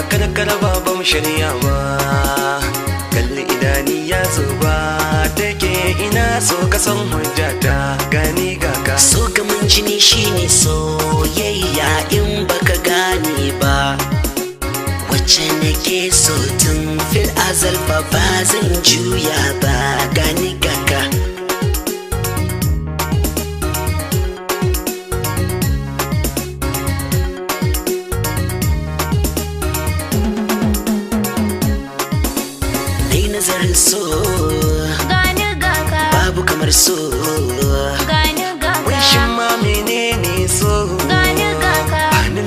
kada karaba ba mu shirya ba kalli idani ya zuba take ina so ka san hujjata gani gaka so gamin jini shine soyayya in baka gane ba wacce nake so tun fil azal ba zan juya ba gani gaka nazarin so gani gaka babu kamar so